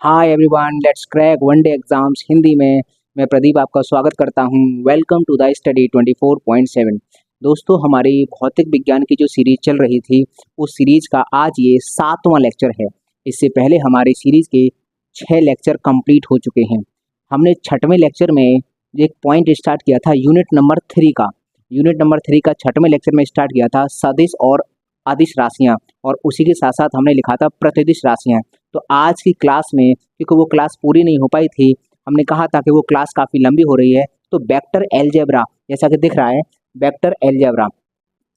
Hi everyone, let's crack one day exams Hindi में। मैं प्रदीप आपका स्वागत करता हूं। Welcome to the study 24.7। दोस्तों, हमारी भौतिक विज्ञान की जो सीरीज चल रही थी उस सीरीज का आज ये 7वां लेक्चर है। इससे पहले हमारी सीरीज के 6 लेक्चर कंप्लीट हो चुके हैं। हमने 6वें लेक्चर में एक पॉइंट स्टार्ट किया था यूनिट नंबर 3 का। यूनिट नंबर 3 का 6वें लेक्चर में स्टार्ट किया था सदिश और अदिश राशियाँ, और उसी के साथ साथ हमने लिखा था प्रतिदिश राशियाँ। तो आज की क्लास में, क्योंकि वो क्लास पूरी नहीं हो पाई थी, हमने कहा था कि वो क्लास काफ़ी लंबी हो रही है, तो वेक्टर अलजेब्रा, जैसा कि दिख रहा है वेक्टर अलजेब्रा,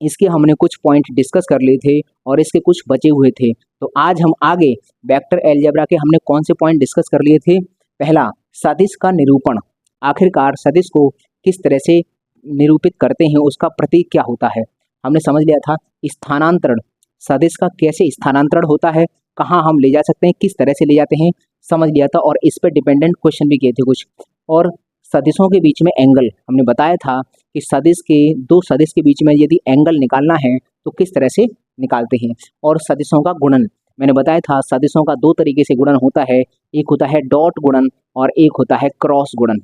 इसके हमने कुछ पॉइंट डिस्कस कर लिए थे और इसके कुछ बचे हुए थे। तो आज हम आगे वेक्टर अलजेब्रा के हमने कौन से पॉइंट डिस्कस कर लिए थे। पहला, सदिश का निरूपण। आखिरकार सदिश को किस तरह से निरूपित करते हैं, उसका प्रतीक क्या होता है, हमने समझ लिया था। स्थानांतरण, सदिश का कैसे स्थानांतरण होता है, कहाँ हम ले जा सकते हैं, किस तरह से ले जाते हैं, समझ लिया था। और इस पर डिपेंडेंट क्वेश्चन भी किए थे कुछ। और सदिशों के बीच में एंगल, हमने बताया था कि सदिश के दो सदिश के बीच में यदि एंगल निकालना है तो किस तरह से निकालते हैं। और सदिशों का गुणन, मैंने बताया था सदिशों का 2 तरीके से गुणन होता है, एक होता है डॉट गुणन और एक होता है क्रॉस गुणन।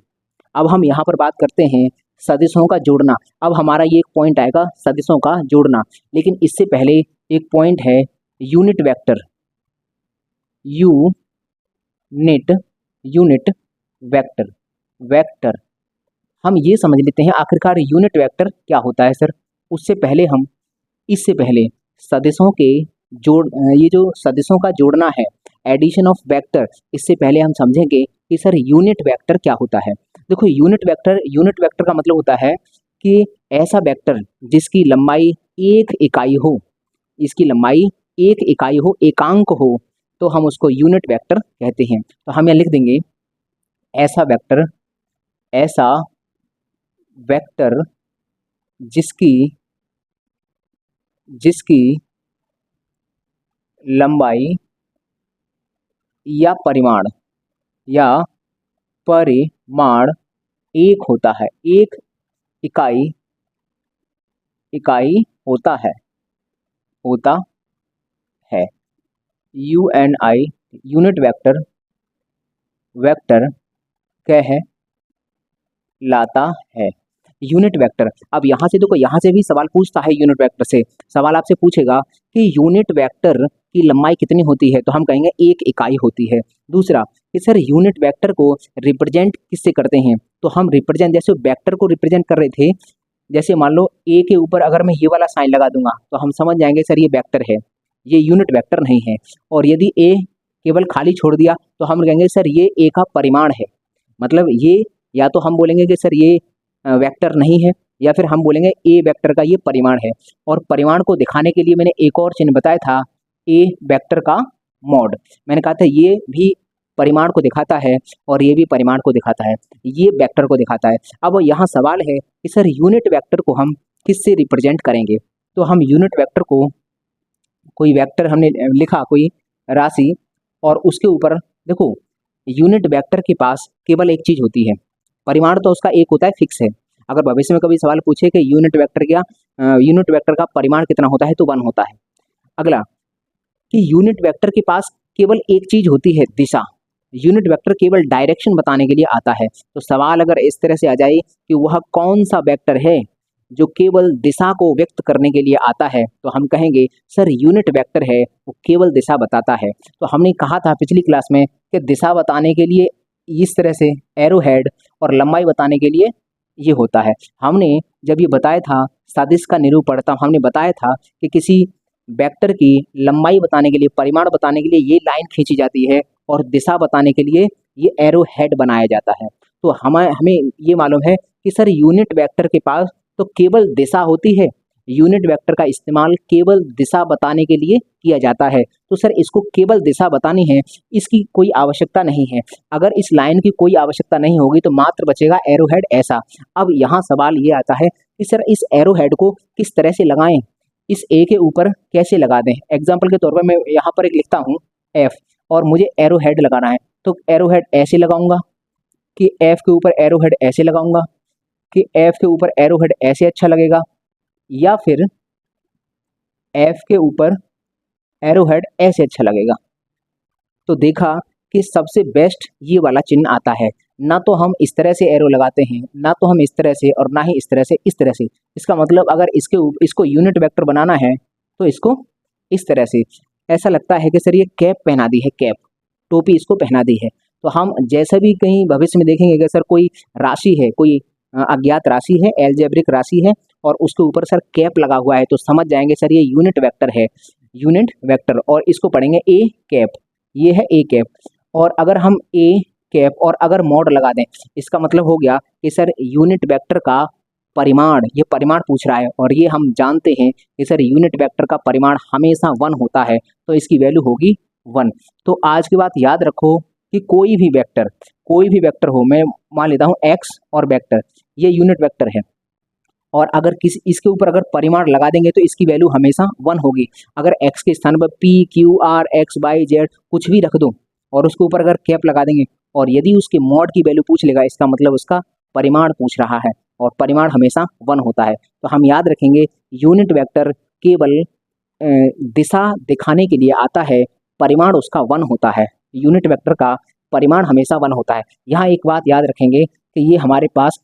अब हम यहाँ पर बात करते हैं सदिशों का जोड़ना। अब हमारा ये एक पॉइंट आएगा सदिशों का जोड़ना, लेकिन इससे पहले एक पॉइंट है unit vector. Unit vector, vector हम ये समझ लेते हैं आखिरकार यूनिट वेक्टर क्या होता है सर। उससे पहले हम, इससे पहले सदिशों के जोड़, ये जो सदिशों का जोड़ना है, एडिशन ऑफ वेक्टर, इससे पहले हम समझेंगे कि सर यूनिट वेक्टर क्या होता है। देखो, यूनिट वेक्टर का मतलब होता है कि ऐसा वेक्टर जिसकी लंबाई 1 इकाई हो, इसकी लंबाई 1 इकाई हो, एकांक हो, तो हम उसको यूनिट वेक्टर कहते हैं। तो हम यहाँ लिख देंगे ऐसा वेक्टर जिसकी जिसकी लंबाई या परिमाण 1 होता है, 1 इकाई होता है। UNI, यूनिट वेक्टर कहलाता है। यूनिट वेक्टर, अब यहाँ से देखो, यहाँ से भी सवाल पूछता है यूनिट वेक्टर से। सवाल आपसे पूछेगा कि यूनिट वेक्टर की लंबाई कितनी होती है, तो हम कहेंगे 1 इकाई होती है। दूसरा कि सर यूनिट वेक्टर को रिप्रेजेंट किससे करते हैं, तो हम रिप्रेजेंट, जैसे वेक्टर को रिप्रेजेंट कर रहे थे, जैसे मान लो ए के ऊपर अगर मैं ये वाला साइन लगा दूंगा तो हम समझ जाएंगे सर ये वेक्टर है, ये यूनिट वेक्टर नहीं है। और यदि ए केवल खाली छोड़ दिया तो हम कहेंगे सर ये ए का परिमाण है। मतलब ये, या तो हम बोलेंगे कि सर ये वेक्टर नहीं है, या फिर हम बोलेंगे ए वेक्टर का ये परिमाण है। और परिमाण को दिखाने के लिए मैंने एक और चिन्ह बताया था, ए वेक्टर का मॉड। मैंने कहा था ये भी परिमाण को दिखाता है और ये भी परिमाण को दिखाता है, ये वेक्टर को दिखाता है। अब यहाँ सवाल है कि सर यूनिट वेक्टर को हम किससे रिप्रेजेंट करेंगे, तो हम यूनिट वेक्टर को, कोई वेक्टर हमने लिखा, कोई राशि, और उसके ऊपर देखो, यूनिट वेक्टर के पास केवल एक चीज होती है, परिमाण तो उसका एक होता है, फिक्स है। अगर भविष्य में कभी सवाल पूछे कि यूनिट वेक्टर का परिमाण कितना होता है, तो 1 होता है। अगला कि यूनिट वेक्टर के पास केवल एक चीज होती है, दिशा। यूनिट वेक्टर केवल डायरेक्शन बताने के लिए आता है। तो सवाल अगर इस तरह से आ जाए कि वह कौन सा वेक्टर है जो केवल दिशा को व्यक्त करने के लिए आता है, तो हम कहेंगे सर यूनिट वेक्टर है, वो केवल दिशा बताता है। तो हमने कहा था पिछली क्लास में कि दिशा बताने के लिए इस तरह से एरो हेड, और लंबाई बताने के लिए ये होता है। हमने जब ये बताया था सदिश का निरूपण, तब हमने बताया था कि किसी वेक्टर की लंबाई बताने के लिए, परिमाण बताने के लिए ये लाइन खींची जाती है, और दिशा बताने के लिए ये एरो हेड बनाया जाता है। तो हमें ये मालूम है कि सर यूनिट वेक्टर के पास तो केवल दिशा होती है, यूनिट वेक्टर का इस्तेमाल केवल दिशा बताने के लिए किया जाता है। तो सर इसको केवल दिशा बतानी है, इसकी कोई आवश्यकता नहीं है। अगर इस लाइन की कोई आवश्यकता नहीं होगी तो मात्र बचेगा एरो हेड ऐसा। अब यहाँ सवाल ये आता है कि सर इस एरो हेड को किस तरह से लगाएं, इस ए के ऊपर कैसे लगा दें। एग्जाम्पल के तौर पर मैं यहाँ पर एक लिखता हूँ एफ, और मुझे एरो हेड लगाना है, तो एरो हेड ऐसे लगाऊंगा कि एफ के ऊपर एरो हेड ऐसे लगाऊंगा कि एफ के ऊपर एरो हेड ऐसे अच्छा लगेगा, या फिर एफ के ऊपर एरो हेड ऐसे अच्छा लगेगा। तो देखा कि सबसे बेस्ट ये वाला चिन्ह आता है। ना तो हम इस तरह से एरो लगाते हैं, ना तो हम इस तरह से, और ना ही इस तरह से, इस तरह से। इसका मतलब अगर इसको यूनिट वेक्टर बनाना है तो इसको इस तरह से। ऐसा लगता है कि सर ये कैप पहना दी है, कैप, टोपी इसको पहना दी है। तो हम जैसे भी कहीं भविष्य में देखेंगे कि सर कोई राशि है, कोई अज्ञात राशि है, एल्जेब्रिक राशि है, और उसके ऊपर सर कैप लगा हुआ है, तो समझ जाएंगे सर ये यूनिट वेक्टर है, यूनिट वेक्टर। और इसको पढ़ेंगे ए कैप, ये है ए कैप। और अगर हम ए कैप और अगर मॉड लगा दें, इसका मतलब हो गया कि सर यूनिट वेक्टर का परिमाण, ये परिमाण पूछ रहा है, और ये हम जानते हैं कि सर यूनिट वेक्टर का परिमाण हमेशा 1 होता है, तो इसकी वैल्यू होगी 1। तो आज की बात याद रखो कि कोई भी वेक्टर हो, मैं मान लेता हूँ एक्स और वेक्टर, ये यूनिट वेक्टर है, और अगर किसी इसके ऊपर अगर परिमाण लगा देंगे तो इसकी वैल्यू हमेशा 1 होगी। अगर x के स्थान पर p q r x y z कुछ भी रख दो और उसके ऊपर अगर कैप लगा देंगे, और यदि उसके मॉड की वैल्यू पूछ लेगा, इसका मतलब उसका परिमाण पूछ रहा है, और परिमाण हमेशा 1 होता है। तो हम याद रखेंगे यूनिट वेक्टर केवल दिशा दिखाने के लिए आता है, परिमाण उसका 1 होता है। यूनिट वेक्टर का परिमाण हमेशा 1 होता है। यहाँ एक बात याद रखेंगे कि ये हमारे पास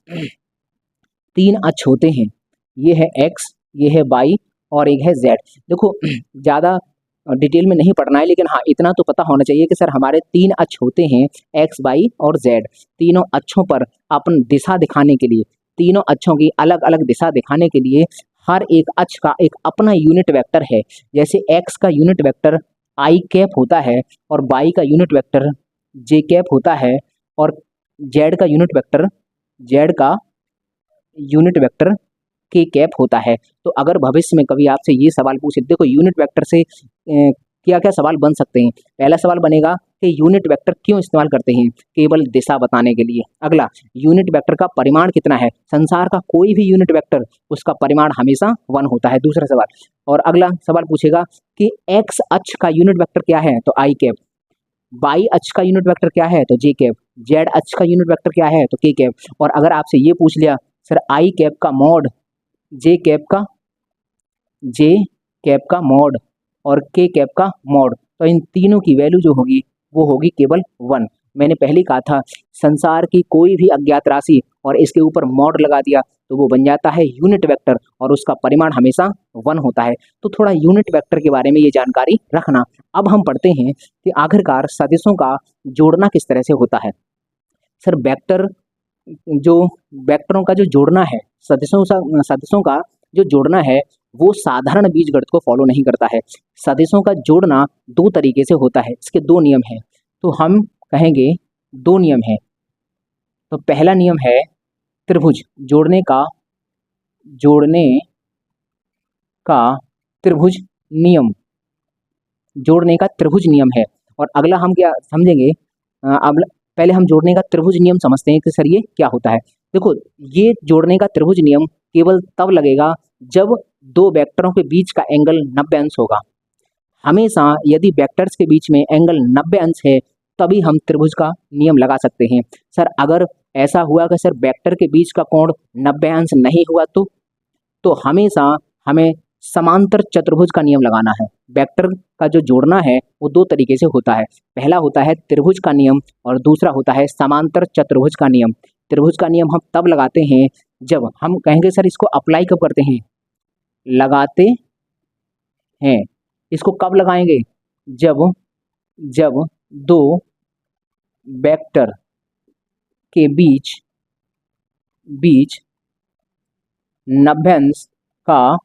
3 अक्ष होते हैं, ये है x, ये है y और एक है z। देखो ज़्यादा डिटेल में नहीं पढ़ना है, लेकिन हाँ इतना तो पता होना चाहिए कि सर हमारे 3 अक्ष होते हैं, x, y और z। तीनों अक्षों पर अपन दिशा दिखाने के लिए, तीनों अक्षों की अलग अलग दिशा दिखाने के लिए हर एक अक्ष का एक अपना यूनिट वेक्टर है। जैसे x का यूनिट वेक्टर i कैप होता है, और y का यूनिट वेक्टर j कैप होता है, और z का यूनिट वेक्टर के कैप होता है। तो अगर भविष्य में कभी आपसे ये सवाल पूछे, देखो यूनिट वेक्टर से क्या क्या सवाल बन सकते हैं। पहला सवाल बनेगा कि यूनिट वेक्टर क्यों इस्तेमाल करते हैं, केवल दिशा बताने के लिए। अगला, यूनिट वेक्टर का परिमाण कितना है। संसार का कोई भी यूनिट वेक्टर, उसका परिमाण हमेशा 1 होता है, दूसरा सवाल। और अगला सवाल पूछेगा कि एक्स अक्ष का यूनिट वेक्टर क्या है, तो आई कैप। वाई अक्ष का यूनिट वेक्टर क्या है, तो जे कैप। जेड अक्ष का यूनिट वेक्टर क्या है, तो के कैप। और अगर आपसे ये पूछ लिया सर आई कैप का मॉड, जे कैप का मॉड और के कैप का मॉड, तो इन तीनों की वैल्यू जो होगी वो होगी केवल 1। मैंने पहले ही कहा था, संसार की कोई भी अज्ञात राशि और इसके ऊपर मॉड लगा दिया तो वो बन जाता है यूनिट वेक्टर, और उसका परिमाण हमेशा 1 होता है। तो थोड़ा यूनिट वेक्टर के बारे में ये जानकारी रखना। अब हम पढ़ते हैं कि आखिरकार सदिशों का जोड़ना किस तरह से होता है। सर वेक्टरों का जो जोड़ना है, सदिशों का जो जोड़ना है वो साधारण बीजगणित को फॉलो नहीं करता है। सदिशों का जोड़ना 2 तरीके से होता है, इसके 2 नियम हैं। तो हम कहेंगे 2 नियम हैं। तो पहला नियम है त्रिभुज जोड़ने का त्रिभुज नियम, जोड़ने का त्रिभुज नियम है। और अगला हम क्या समझेंगे, अब पहले हम जोड़ने का त्रिभुज नियम समझते हैं कि सर ये क्या होता है। देखो, ये जोड़ने का त्रिभुज नियम केवल तब लगेगा जब 2 वेक्टरों के बीच का एंगल 90 अंश होगा। हमेशा यदि वेक्टर्स के बीच में एंगल 90 अंश है तभी हम त्रिभुज का नियम लगा सकते हैं। सर अगर ऐसा हुआ कि सर वेक्टर के बीच का कोण 90 अंश नहीं हुआ तो हमेशा हमें समांतर चतुर्भुज का नियम लगाना है। वेक्टर का जो जोड़ना है वो 2 तरीके से होता है। पहला होता है त्रिभुज का नियम और दूसरा होता है समांतर चतुर्भुज का नियम। त्रिभुज का नियम हम तब लगाते हैं जब हम कहेंगे सर इसको अप्लाई कब करते हैं, लगाते हैं। इसको कब लगाएंगे, जब 2 वेक्टर के बीच 90 अंश का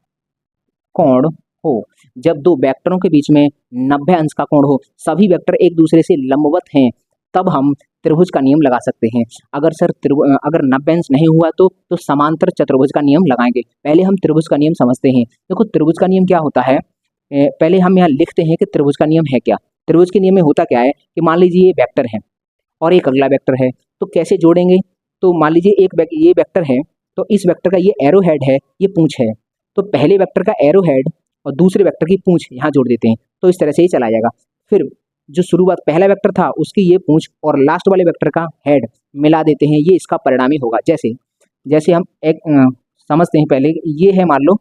कोण हो। जब 2 वेक्टरों के बीच में 90 अंश का कोण हो, सभी वेक्टर एक दूसरे से लंबवत हैं, तब हम त्रिभुज का नियम लगा सकते हैं। अगर सर अगर 90 अंश नहीं हुआ तो समांतर चतुर्भुज का नियम लगाएंगे। पहले हम त्रिभुज का नियम समझते हैं। देखो त्रिभुज का नियम क्या होता है, पहले हम यहाँ लिखते हैं कि त्रिभुज का नियम है क्या। त्रिभुज के नियम में होता क्या है कि मान लीजिए ये वेक्टर है और एक अगला वेक्टर है, तो कैसे जोड़ेंगे। तो मान लीजिए ये वेक्टर है, तो इस वेक्टर का ये एरो हेड है, ये पूंछ है, तो पहले वेक्टर का एरो हेड और दूसरे वेक्टर की पूंछ यहाँ जोड़ देते हैं, तो इस तरह से ही चला जाएगा। फिर जो शुरुआत पहला वेक्टर था उसकी ये पूंछ और लास्ट वाले वेक्टर का हेड मिला देते हैं, ये इसका परिणामी होगा। जैसे हम एक समझते हैं, पहले ये है मान लो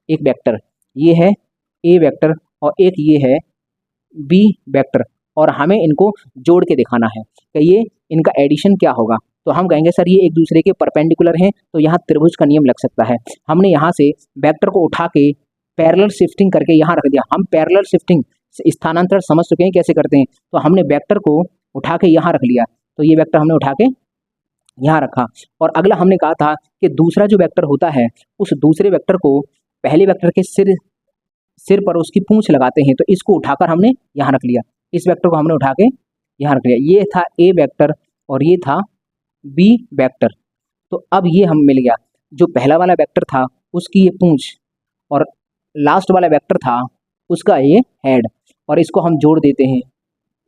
एक वेक्टर, ये है ए वेक्टर और एक ये है बी वेक्टर। और हमें इनको जोड़ के दिखाना है कि ये इनका एडिशन क्या होगा। तो हम कहेंगे सर ये एक दूसरे के परपेंडिकुलर हैं, तो यहाँ त्रिभुज का नियम लग सकता है। हमने यहाँ से वेक्टर को उठा के पैरेलल शिफ्टिंग करके यहाँ रख दिया। हम पैरेलल शिफ्टिंग स्थानांतरण समझ चुके हैं कैसे करते हैं। तो हमने वेक्टर को उठा के यहाँ रख लिया, तो ये वेक्टर हमने उठा के यहाँ रखा। और अगला हमने कहा था कि दूसरा जो वेक्टर होता है उस दूसरे वेक्टर को पहले वेक्टर के सिर पर उसकी पूंछ लगाते हैं, तो इसको उठाकर हमने यहाँ रख लिया। इस वेक्टर को हमने उठा के यहाँ रख लिया। ये था ए वेक्टर और ये था बी वेक्टर। तो अब ये हम मिल गया, जो पहला वाला वेक्टर था उसकी ये पूंछ और लास्ट वाला वेक्टर था उसका ये हेड, और इसको हम जोड़ देते हैं,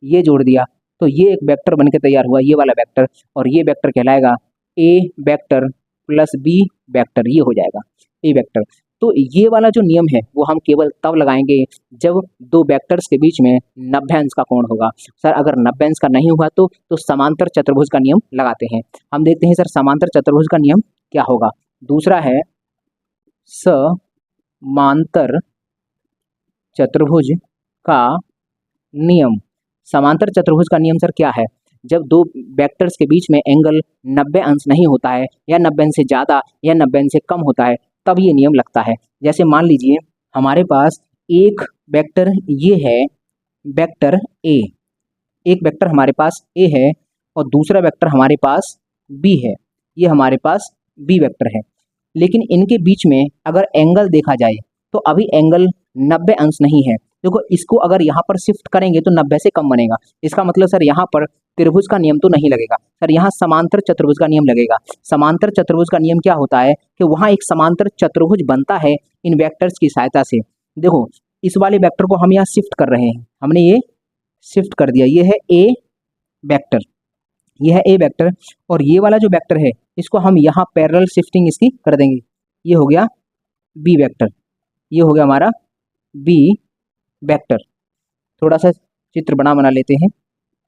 ये जोड़ दिया तो ये एक वेक्टर बनके तैयार हुआ, ये वाला वेक्टर। और ये वेक्टर कहलाएगा ए वेक्टर प्लस बी वेक्टर, ये हो जाएगा ए वेक्टर। तो ये वाला जो नियम है वो हम केवल तब लगाएंगे जब दो वेक्टर्स के बीच में 90 अंश का कोण होगा। सर अगर 90 अंश का नहीं हुआ तो समांतर चतुर्भुज का नियम लगाते हैं। हम देखते हैं सर समांतर चतुर्भुज का नियम क्या होगा। दूसरा है समांतर चतुर्भुज का नियम। समांतर चतुर्भुज का नियम सर क्या है? जब दो वेक्टर्स के बीच में एंगल 90 अंश नहीं होता है या 90 अंश से ज़्यादा या 90 अंश से कम होता है तब ये नियम लगता है। जैसे मान लीजिए हमारे पास एक वेक्टर ये है वेक्टर ए, एक वेक्टर हमारे पास ए है और दूसरा वेक्टर हमारे पास बी है, ये हमारे पास बी वेक्टर है। लेकिन इनके बीच में अगर एंगल देखा जाए तो अभी एंगल 90 अंश नहीं है। देखो इसको अगर यहाँ पर शिफ्ट करेंगे तो 90 से कम बनेगा। इसका मतलब सर यहाँ पर त्रिभुज का नियम तो नहीं लगेगा सर, यहाँ समांतर चतुर्भुज का नियम लगेगा। समांतर चतुर्भुज का नियम क्या होता है कि वहाँ एक समांतर चतुर्भुज बनता है इन वेक्टर्स की सहायता से। देखो इस वाले वेक्टर को हम यहाँ शिफ्ट कर रहे हैं, हमने ये शिफ्ट कर दिया, ये है ए वेक्टर, ये है ए वेक्टर। और ये वाला जो वेक्टर है इसको हम यहाँ पैरेलल शिफ्टिंग इसकी कर देंगे, ये हो गया बी वेक्टर, ये हो गया हमारा बी वेक्टर। थोड़ा सा चित्र बना लेते हैं,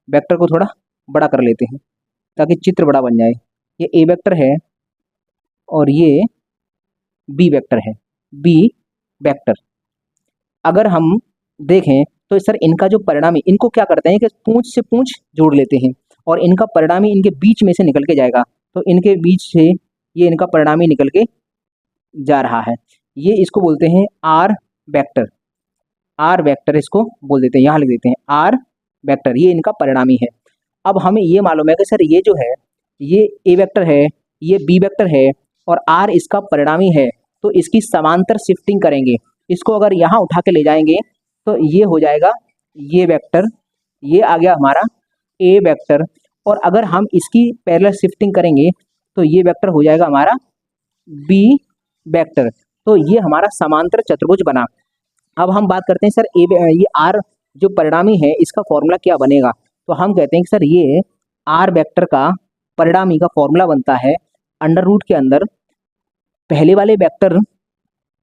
वेक्टर को थोड़ा बड़ा कर लेते हैं ताकि चित्र बड़ा बन जाए। ये ए वेक्टर है और ये बी वेक्टर है, बी वेक्टर। अगर हम देखें तो सर इनका जो परिणामी, इनको क्या करते हैं कि पूंछ से पूंछ जोड़ लेते हैं और इनका परिणामी इनके बीच में से निकल के जाएगा, तो इनके बीच से ये इनका परिणामी निकल के जा रहा है। ये इसको बोलते हैं आर वेक्टर, आर वेक्टर इसको बोल देते हैं, यहाँ लिख देते हैं आर वेक्टर, ये इनका परिणामी है। अब हमें ये मालूम है कि सर ये जो है ये ए वेक्टर है, ये बी वेक्टर है और आर इसका परिणामी है, तो इसकी समांतर शिफ्टिंग करेंगे। इसको अगर यहाँ उठा के ले जाएंगे तो ये हो जाएगा ये वेक्टर, ये आ गया हमारा ए वेक्टर। और अगर हम इसकी पैरेलल शिफ्टिंग करेंगे तो ये वेक्टर हो जाएगा हमारा बी वेक्टर। तो ये हमारा समांतर चतुर्भुज बना। अब हम बात करते हैं सर ये आर जो परिणामी है इसका फॉर्मूला क्या बनेगा। तो हम कहते हैं कि सर ये आर वेक्टर का परिणामी का फॉर्मूला बनता है अंडर रूट के अंदर पहले वाले वेक्टर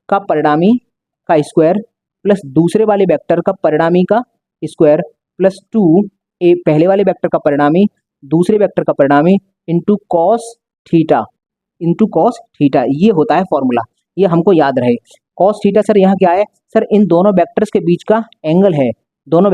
का परिणामी का स्क्वायर प्लस दूसरे वाले वेक्टर का परिणामी का स्क्वायर प्लस 2 ए पहले वाले वेक्टर का परिणामी दूसरे वेक्टर का परिणामी इंटू कॉस थीटा, ये होता है फॉर्मूला, ये हमको याद रहे। कॉस थीटा सर यहाँ क्या है? सर इन दोनों वेक्टर्स के बीच का एंगल है, दोनों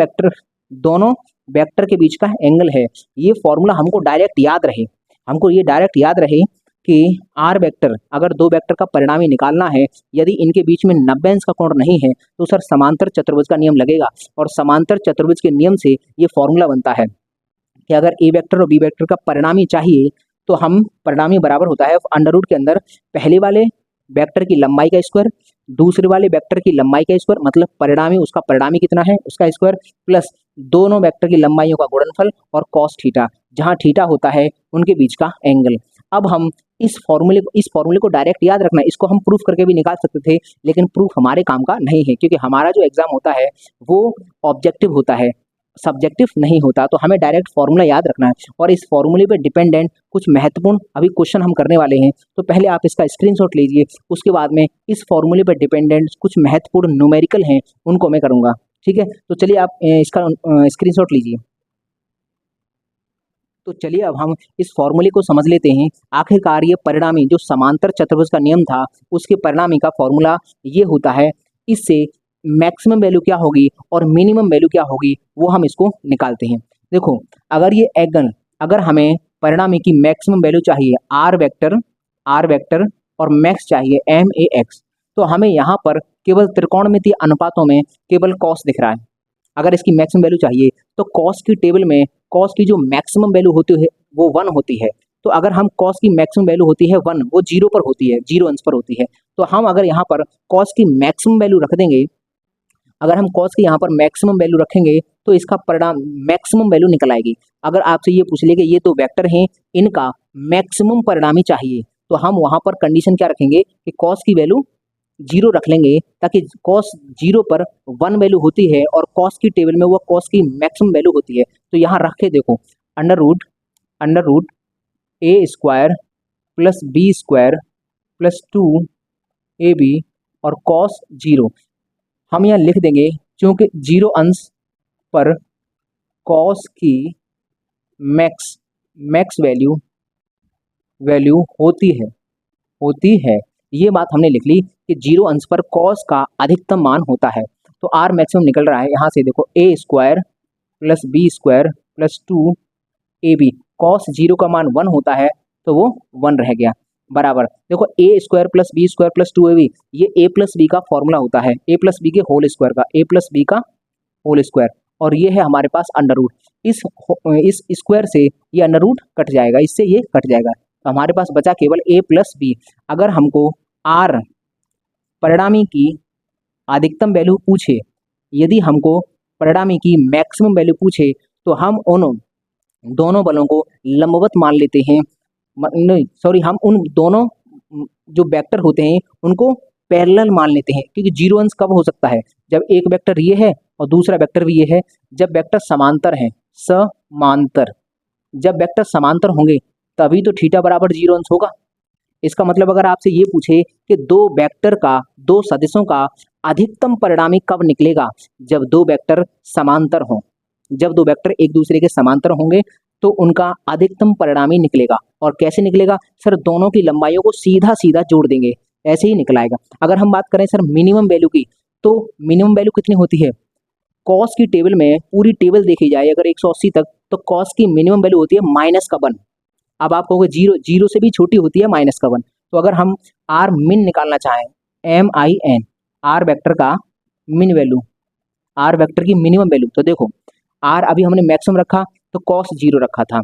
वेक्टर के बीच का एंगल है। ये फॉर्मूला हमको डायरेक्ट याद रहे, हमको ये डायरेक्ट याद रहे कि आर वेक्टर अगर दो वेक्टर का परिणामी निकालना है, यदि इनके बीच में 90 अंश का कोण नहीं है तो सर समांतर चतुर्भुज का नियम लगेगा। और समांतर चतुर्भुज के नियम से ये फॉर्मूला बनता है कि अगर ए वेक्टर और बी वेक्टर का परिणामी चाहिए तो हम परिणामी बराबर होता है अंडर रूट के अंदर पहले वाले वेक्टर की लंबाई का स्क्वायर दूसरे वाले वेक्टर की लंबाई का स्क्वायर, मतलब परिणामी उसका परिणामी कितना है उसका स्क्वायर प्लस दोनों वेक्टर की लंबाइयों का गुणनफल और कॉस थीटा, जहां थीटा होता है उनके बीच का एंगल। अब हम इस फॉर्मूले को डायरेक्ट याद रखना है, इसको हम प्रूफ करके भी निकाल सकते थे लेकिन प्रूफ हमारे काम का नहीं है क्योंकि हमारा जो एग्जाम होता है वो ऑब्जेक्टिव होता है, सब्जेक्टिव नहीं होता। तो हमें डायरेक्ट फॉर्मूला याद रखना है और इस फॉर्मूले पे डिपेंडेंट कुछ महत्वपूर्ण अभी क्वेश्चन हम करने वाले हैं। तो पहले आप इसका स्क्रीनशॉट लीजिए, उसके बाद में इस फॉर्मूले पे डिपेंडेंट कुछ महत्वपूर्ण न्यूमेरिकल हैं उनको मैं करूँगा, ठीक है। तो चलिए आप इसका स्क्रीनशॉट लीजिए। तो चलिए अब हम इस फॉर्मूले को समझ लेते हैं। आखिरकार ये परिणामी जो समांतर चतुर्भुज का नियम था उसके परिणामी का फॉर्मूला ये होता है, इससे मैक्सिमम वैल्यू क्या होगी और मिनिमम वैल्यू क्या होगी वो हम इसको निकालते हैं। देखो अगर ये अगर हमें परिणामी की मैक्सिमम वैल्यू चाहिए आर वेक्टर और मैक्स चाहिए एम ए एक्स, तो हमें यहाँ पर केवल त्रिकोणमितीय अनुपातों में केवल कॉस दिख रहा है। अगर इसकी मैक्सिमम वैल्यू चाहिए तो कॉस की टेबल में कॉस की जो मैक्सिमम वैल्यू होती है वो 1 होती है। तो अगर हम कॉस की मैक्सिमम वैल्यू होती है 1, वो 0 पर होती है, 0 अंश पर होती है। तो हम अगर यहाँ पर कॉस की मैक्सिमम वैल्यू रख देंगे, अगर हम कॉस की यहाँ पर मैक्सिमम वैल्यू रखेंगे तो इसका परिणाम मैक्सिमम वैल्यू निकल आएगी। अगर आपसे ये पूछ ले कि ये तो वेक्टर हैं, इनका मैक्सिमम परिणामी चाहिए, तो हम वहाँ पर कंडीशन क्या रखेंगे कि कॉस की वैल्यू 0 रख लेंगे, ताकि कॉस 0 पर 1 वैल्यू होती है और कॉस की टेबल में वो कॉस की मैक्सिमम वैल्यू होती है। तो यहाँ रख के देखो, under root a square plus b square plus 2ab और कॉस 0 हम यहाँ लिख देंगे, क्योंकि 0 अंश पर कॉस की मैक्स वैल्यू होती है। ये बात हमने लिख ली कि 0 अंश पर कॉस का अधिकतम मान होता है। तो आर मैक्सिमम निकल रहा है यहाँ से, देखो a square plus b square plus 2ab, cos 0 का मान 1 होता है तो वो 1 रह गया, बराबर देखो a square plus b square plus 2ab, ये ए प्लस बी का फॉर्मूला होता है, ए प्लस बी के होल स्क्वायर का, ए प्लस बी का होल स्क्वायर, और ये है हमारे पास अंडर रूट। इस स्क्वायर से ये अंडर रूट कट जाएगा, इससे ये कट जाएगा, तो हमारे पास बचा केवल ए प्लस बी। अगर हमको आर परिणामी की अधिकतम वैल्यू पूछे, यदि हमको परिणामी की मैक्सिमम वैल्यू पूछे, तो हम उन दोनों बलों को लंबवत मान लेते हैं, नहीं सॉरी, हम उन दोनों जो वेक्टर होते हैं उनको पैरेलल मान लेते हैं, क्योंकि 0 अंश कब हो सकता है, जब एक वेक्टर ये है और दूसरा वेक्टर भी ये है, जब वेक्टर समांतर हैं, जब वेक्टर समांतर होंगे तभी तो थीटा बराबर 0 अंश होगा। इसका मतलब अगर आपसे ये पूछे कि दो सदिशों का अधिकतम परिणामी कब निकलेगा, जब दो वेक्टर समांतर हों, जब दो वेक्टर एक दूसरे के समांतर होंगे तो उनका अधिकतम परिणामी निकलेगा। और कैसे निकलेगा सर, दोनों की लंबाइयों को सीधा सीधा जोड़ देंगे, ऐसे ही निकल आएगा। अगर हम बात करें सर मिनिमम वैल्यू की, तो मिनिमम वैल्यू कितनी होती है, कॉस की टेबल में पूरी टेबल देखी जाए अगर 180 तक, तो कॉस की मिनिमम वैल्यू होती है -1। अब आप कहोगे 0 से भी छोटी होती है -1। तो अगर हम आर मिन निकालना चाहें, MIN, आर वेक्टर का मिन वैल्यू, आर वेक्टर की मिनिमम वैल्यू, तो देखो आर अभी हमने मैक्सिमम रखा तो कॉस 0 रखा था,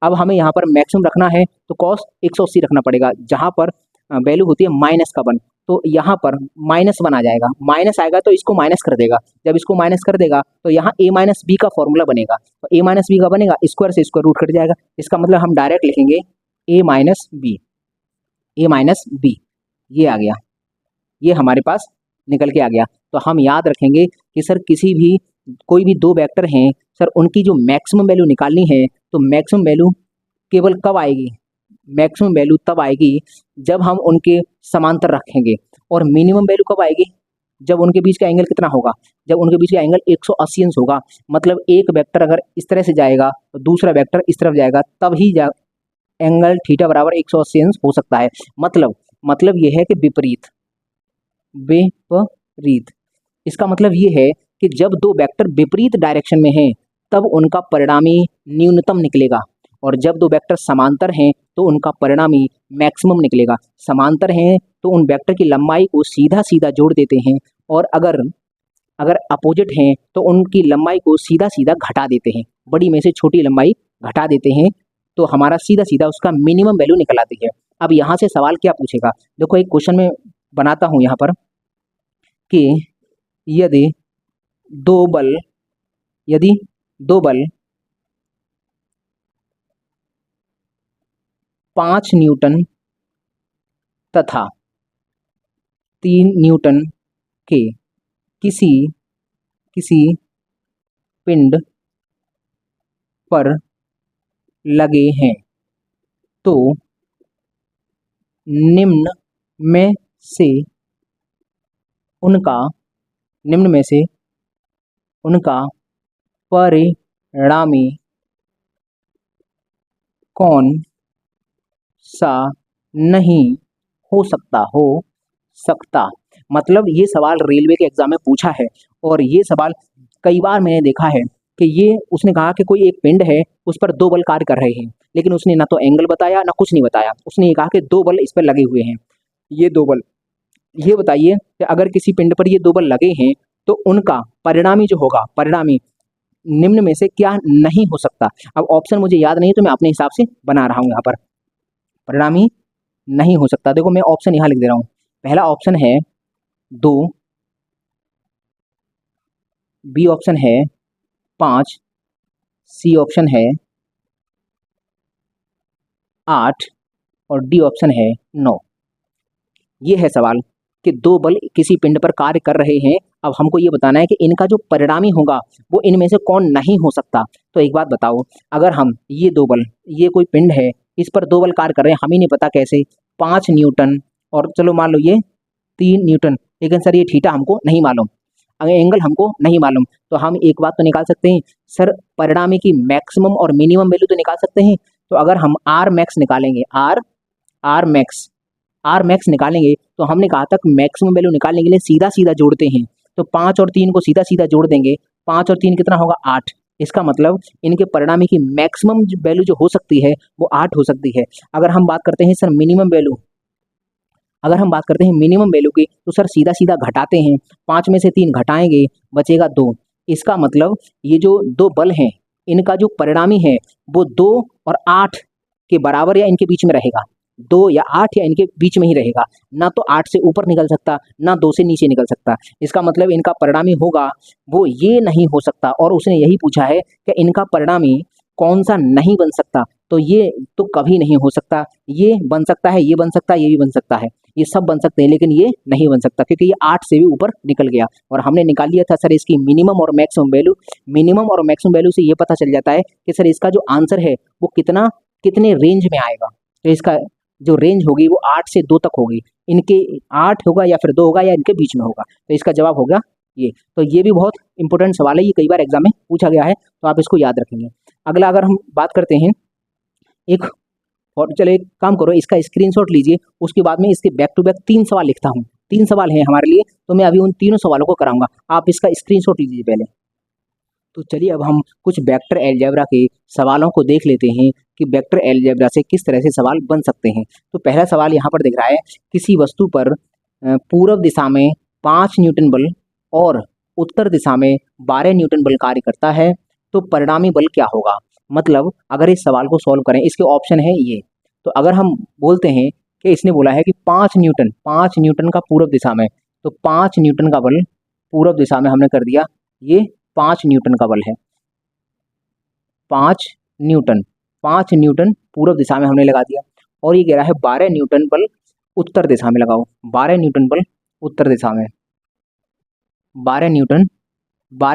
अब हमें यहाँ पर मैक्सिमम रखना है तो कॉस 180 रखना पड़ेगा, जहाँ पर वैल्यू होती है -1, तो यहाँ पर -1 आ जाएगा, माइनस आएगा तो इसको माइनस कर देगा, जब इसको माइनस कर देगा तो यहाँ a माइनस बी का फॉर्मूला बनेगा, तो a माइनस बी का बनेगा, स्क्वायर से स्क्वायर रूट कट जाएगा, इसका मतलब हम डायरेक्ट लिखेंगे a माइनस बी, ये आ गया, ये हमारे पास निकल के आ गया। तो हम याद रखेंगे कि सर कोई भी दो वेक्टर हैं सर, उनकी जो मैक्सिमम वैल्यू निकालनी है, तो मैक्सिमम वैल्यू केवल कब आएगी, मैक्सिमम वैल्यू तब आएगी जब हम उनके समांतर रखेंगे, और मिनिमम वैल्यू कब आएगी, जब उनके बीच का एंगल कितना होगा, जब उनके बीच का एंगल 180 अंश होगा। मतलब एक वेक्टर अगर इस तरह से जाएगा तो दूसरा वेक्टर इस तरफ जाएगा, तब ही एंगल थीटा बराबर 180 अंश हो सकता है। मतलब ये है कि विपरीत, इसका मतलब ये है कि जब दो वेक्टर विपरीत डायरेक्शन में हैं तब उनका परिणामी न्यूनतम निकलेगा, और जब दो वेक्टर समांतर हैं तो उनका परिणामी मैक्सिमम निकलेगा। समांतर हैं तो उन वेक्टर की लंबाई को सीधा सीधा जोड़ देते हैं, और अगर अपोजिट हैं तो उनकी लंबाई को सीधा सीधा घटा देते हैं, बड़ी में से छोटी लंबाई घटा देते हैं, तो हमारा सीधा सीधा उसका मिनिमम वैल्यू निकल आती है। अब यहाँ से सवाल क्या पूछेगा, देखो एक क्वेश्चन में बनाता हूँ यहाँ पर कि यदि दो बल 5 न्यूटन तथा 3 न्यूटन के किसी पिंड पर लगे हैं, तो निम्न में से उनका परिणामी कौन सा नहीं हो सकता सकता। मतलब ये सवाल रेलवे के एग्जाम में पूछा है और ये सवाल कई बार मैंने देखा है कि ये उसने कहा कि कोई एक पिंड है, उस पर दो बल कार्य कर रहे हैं, लेकिन उसने ना तो एंगल बताया ना कुछ नहीं बताया, उसने ये कहा कि दो बल इस पर लगे हुए हैं। ये दो बल, ये बताइए कि अगर किसी पिंड पर ये दो बल लगे हैं तो उनका परिणामी जो होगा, परिणामी निम्न में से क्या नहीं हो सकता। अब ऑप्शन मुझे याद नहीं है तो मैं अपने हिसाब से बना रहा हूँ यहाँ पर। परिणामी नहीं हो सकता, देखो मैं ऑप्शन यहाँ लिख दे रहा हूँ। पहला ऑप्शन है 2, बी ऑप्शन है 5, सी ऑप्शन है 8 और डी ऑप्शन है 9। ये है सवाल कि दो बल किसी पिंड पर कार्य कर रहे हैं। अब हमको ये बताना है कि इनका जो परिणामी होगा वो इनमें से कौन नहीं हो सकता। तो एक बात बताओ, अगर हम ये दो बल, ये कोई पिंड है, इस पर दो बल कार्य कर रहे हैं, हमें नहीं पता कैसे, 5 न्यूटन और चलो मान लो ये 3 न्यूटन, लेकिन सर ये थीटा हमको नहीं मालूम, एंगल हमको नहीं मालूम, तो हम एक बात तो निकाल सकते हैं सर, परिणामी की मैक्सिमम और मिनिमम वैल्यू तो निकाल सकते हैं। तो अगर हम आर मैक्स निकालेंगे, आर मैक्स निकालेंगे तो हमने कहा तक मैक्सिमम वैल्यू निकालने के लिए सीधा सीधा जोड़ते हैं। तो 5 और 3 को सीधा सीधा जोड़ देंगे, 5 और 3 कितना होगा 8। इसका मतलब इनके परिणामी की मैक्सिमम वैल्यू जो हो सकती है वो 8 हो सकती है। अगर हम बात करते हैं सर मिनिमम वैल्यू, अगर हम बात करते हैं मिनिमम वैल्यू की, तो सर सीधा सीधा घटाते हैं, 5 में से 3 घटाएंगे बचेगा 2। इसका मतलब ये जो दो बल हैं इनका जो परिणामी है वो 2 और 8 के बराबर या इनके बीच में रहेगा, 2 या 8 या इनके बीच में ही रहेगा, ना तो 8 से ऊपर निकल सकता ना 2 से नीचे निकल सकता। इसका मतलब इनका परिणामी होगा वो ये नहीं हो सकता। और उसने यही पूछा है कि इनका परिणामी कौन सा नहीं बन सकता, तो ये तो कभी नहीं हो सकता। ये बन सकता है, ये बन सकता है, ये भी बन सकता है, ये सब बन सकते हैं, लेकिन ये नहीं बन सकता क्योंकि ये 8 से भी ऊपर निकल गया। और हमने निकाल लिया था सर इसकी मिनिमम और मैक्सिमम वैल्यू। मिनिमम और मैक्सिमम वैल्यू से ये पता चल जाता है कि सर इसका जो आंसर है वो कितने रेंज में आएगा। तो इसका जो रेंज होगी वो 8 से 2 तक होगी, इनके 8 होगा या फिर 2 होगा या इनके बीच में होगा। तो इसका जवाब होगा ये। तो ये भी बहुत इंपॉर्टेंट सवाल है, ये कई बार एग्जाम में पूछा गया है, तो आप इसको याद रखेंगे। अगला अगर हम बात करते हैं एक, और चलो एक काम करो, इसका स्क्रीनशॉट लीजिए, उसके बाद में इसके बैक टू बैक 3 सवाल लिखता हूँ। 3 सवाल हैं हमारे लिए, तो मैं अभी उन तीनों सवालों को कराऊंगा, आप इसका स्क्रीनशॉट लीजिए पहले। तो चलिए अब हम कुछ वेक्टर अलजेब्रा के सवालों को देख लेते हैं कि वेक्टर अलजेब्रा से किस तरह से सवाल बन सकते हैं। तो पहला सवाल यहाँ पर दिख रहा है, किसी वस्तु पर पूर्व दिशा में 5 न्यूटन बल और उत्तर दिशा में 12 न्यूटन बल कार्य करता है, तो परिणामी बल क्या होगा। मतलब अगर इस सवाल को सॉल्व करें, इसके ऑप्शन है ये। तो अगर हम बोलते हैं कि इसने बोला है कि 5 न्यूटन का पूर्व दिशा में, तो 5 न्यूटन का बल पूर्व दिशा में हमने कर दिया, ये 5 न्यूटन का बल है, 5 न्यूटन, 5 न्यूटन पूर्व दिशा में हमने लगा दिया। और ये कह रहा है 12 न्यूटन बल उत्तर दिशा में लगाओ, 12 न्यूटन बल उत्तर दिशा में, 12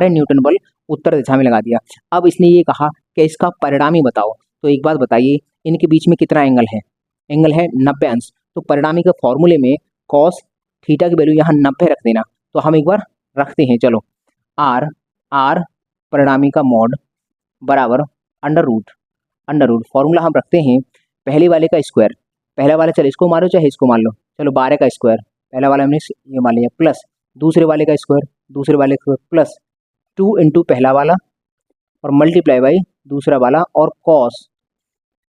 न्यूटन बल उत्तर दिशा में लगा दिया। अब इसने ये कहा कि इसका परिणामी बताओ। तो एक बात बताइए, इनके बीच में कितना एंगल है, एंगल है 90 अंश। तो परिणामी के फॉर्मूले में कॉस थीटा की वैल्यू यहाँ 90 रख देना। तो हम एक बार रखते हैं, चलो, आर परिणामी का मॉड बराबर अंडर रूट फॉर्मूला हम रखते हैं, पहले वाले का स्क्वायर, पहला वाला चलो इसको मारो चाहे इसको मान लो, चलो 12 का स्क्वायर, पहला वाला हमने ये मान लिया, प्लस दूसरे वाले का स्क्वायर, दूसरे वाले का प्लस 2 इंटू पहला वाला और मल्टीप्लाई बाई दूसरा वाला और कॉस।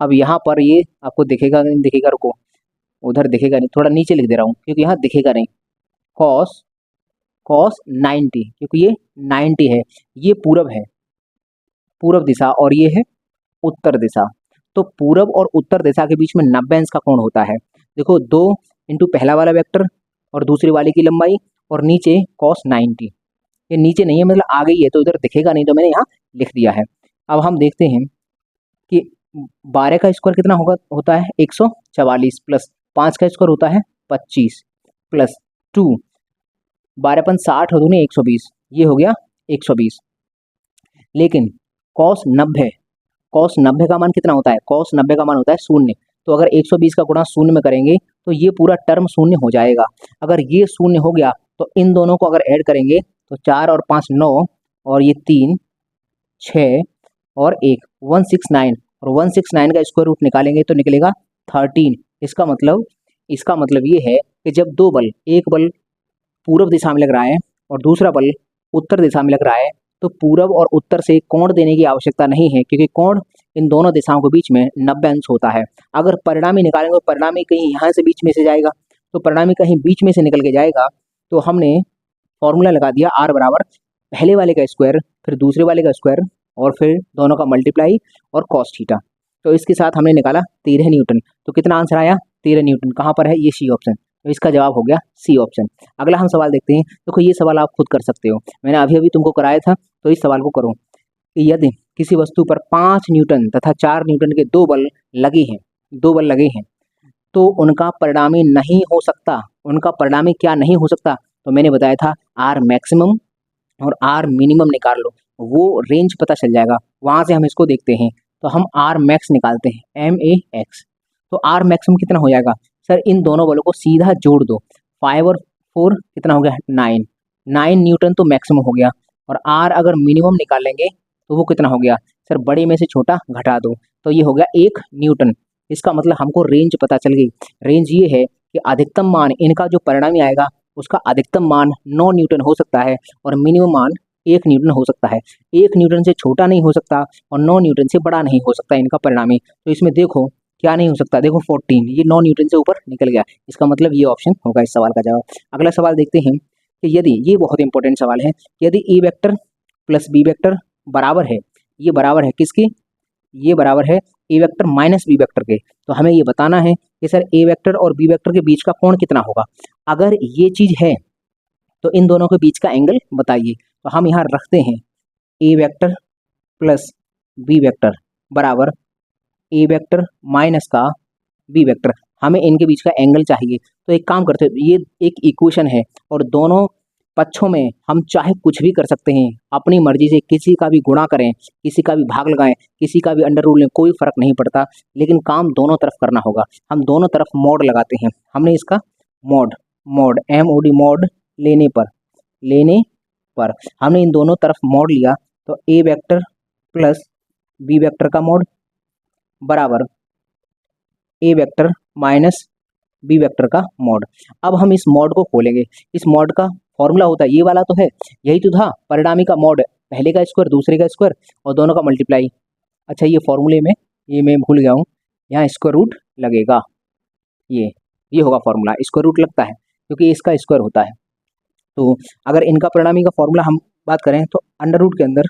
अब यहाँ पर ये आपको दिखेगा नहीं, दिखेगा, रुको, उधर दिखेगा नहीं, थोड़ा नीचे लिख दे रहा हूँ क्योंकि यहाँ दिखेगा नहीं, कॉस 90, क्योंकि ये 90 है, ये पूरब है, पूरब दिशा, और ये है उत्तर दिशा। तो पूरब और उत्तर दिशा के बीच में 90 अंश का कोण होता है। देखो 2 इंटू पहला वाला वेक्टर और दूसरे वाले की लंबाई और नीचे कॉस 90, ये नीचे नहीं है मतलब आगे ही है, तो इधर दिखेगा नहीं, तो मैंने यहाँ लिख दिया है। अब हम देखते हैं कि 12 का स्क्वायर कितना होता है 144, प्लस 5 का स्क्वायर होता है 25, प्लस 2, 12 पन 60 और 2 120, ये हो गया 120। लेकिन कॉस 90 का मान कितना होता है, कॉस 90 का मान होता है 0। तो अगर 120 का गुणा 0 में करेंगे तो ये पूरा टर्म 0 हो जाएगा। अगर ये 0 हो गया तो इन दोनों को अगर ऐड करेंगे तो 4 और 5 9 और ये 3 6 और 1 169, और 169 का स्क्वायर रूट निकालेंगे तो निकलेगा 13। इसका मतलब इसका मतलब ये है कि जब दो बल, एक बल पूर्व दिशा में लग रहा है और दूसरा बल उत्तर दिशा में लग रहा है, तो पूर्व और उत्तर से कोण देने की आवश्यकता नहीं है, क्योंकि कोण इन दोनों दिशाओं के बीच में 90 अंश होता है। अगर परिणामी निकालेंगे तो परिणामी कहीं यहाँ से बीच में से जाएगा, तो परिणामी कहीं बीच में से निकल के जाएगा, तो हमने फॉर्मूला लगा दिया R बराबर पहले वाले का स्क्वायर, फिर दूसरे वाले का स्क्वायर, और फिर दोनों का मल्टीप्लाई और कॉस थीटा। तो इसके साथ हमने निकाला 13 न्यूटन। तो कितना आंसर आया? 13 न्यूटन। कहाँ पर है? ये सी ऑप्शन। तो इसका जवाब हो गया सी ऑप्शन। अगला हम सवाल देखते हैं। देखो ये सवाल आप खुद कर सकते हो, मैंने अभी अभी तुमको कराया था, तो इस सवाल को करो कि यदि किसी वस्तु पर 5 न्यूटन तथा 4 न्यूटन के दो बल लगे हैं, तो उनका परिणामी नहीं हो सकता। उनका परिणामी क्या नहीं हो सकता? तो मैंने बताया था आर मैक्सिमम और आर मिनिमम निकाल लो, वो रेंज पता चल जाएगा, वहाँ से हम इसको देखते हैं। तो हम आर मैक्स निकालते हैं, MAX। तो आर मैक्सिमम कितना हो जाएगा? सर इन दोनों बलों को सीधा जोड़ दो, 5 और 4 कितना हो गया? 9 न्यूटन तो मैक्सिमम हो गया। और आर अगर मिनिमम निकालेंगे तो वो कितना हो गया? सर बड़े में से छोटा घटा दो, तो ये हो गया 1 न्यूटन। इसका मतलब हमको रेंज पता चल गई। रेंज ये है कि अधिकतम मान इनका जो परिणामी आएगा उसका अधिकतम मान 9 न्यूटन हो सकता है और मिनिमम मान 1 न्यूटन हो सकता है। 1 न्यूटन से छोटा नहीं हो सकता और 9 न्यूटन से बड़ा नहीं हो सकता इनका परिणामी। तो इसमें देखो क्या नहीं हो सकता, देखो 14, ये 9 न्यूटन से ऊपर निकल गया। इसका मतलब ये ऑप्शन होगा इस सवाल का जवाब। अगला सवाल देखते हैं कि यदि, ये बहुत इंपॉर्टेंट सवाल है, यदि ए वेक्टर प्लस बी वेक्टर बराबर है, ये बराबर है किसके? ये बराबर है ए वेक्टर माइनस बी वेक्टर के। तो हमें ये बताना है कि सर ए वेक्टर और बी वेक्टर के बीच का कोण कितना होगा। अगर ये चीज़ है तो इन दोनों के बीच का एंगल बताइए। तो हम यहाँ रखते हैं ए वेक्टर प्लस बी वेक्टर बराबर ए वेक्टर माइनस का बी वेक्टर। हमें इनके बीच का एंगल चाहिए। तो एक काम करते हैं, ये एक इक्वेशन है और दोनों पक्षों में हम चाहे कुछ भी कर सकते हैं, अपनी मर्जी से किसी का भी गुणा करें, किसी का भी भाग लगाएं, किसी का भी अंडर रूल लें, कोई फर्क नहीं पड़ता, लेकिन काम दोनों तरफ करना होगा। हम दोनों तरफ मॉड लगाते हैं। हमने इसका मॉड MOD मॉड लेने पर हमने इन दोनों तरफ मॉड लिया, तो ए वेक्टर प्लस बी वेक्टर का मॉड बराबर ए वेक्टर माइनस बी वेक्टर का मॉड। अब हम इस मॉड को खोलेंगे। इस मॉड का फॉर्मूला होता है ये वाला, तो है यही तो था, परिणामी का मॉड, पहले का स्क्वायर दूसरे का स्क्वायर और दोनों का मल्टीप्लाई। अच्छा ये फॉर्मूले में ये मैं भूल गया हूँ, यहाँ स्क्वायर रूट लगेगा, ये होगा फॉर्मूला, स्क्वायर रूट लगता है क्योंकि इसका स्क्वायर होता है। तो अगर इनका परिणामी का फॉर्मूला हम बात करें तो अंडर रूट के अंदर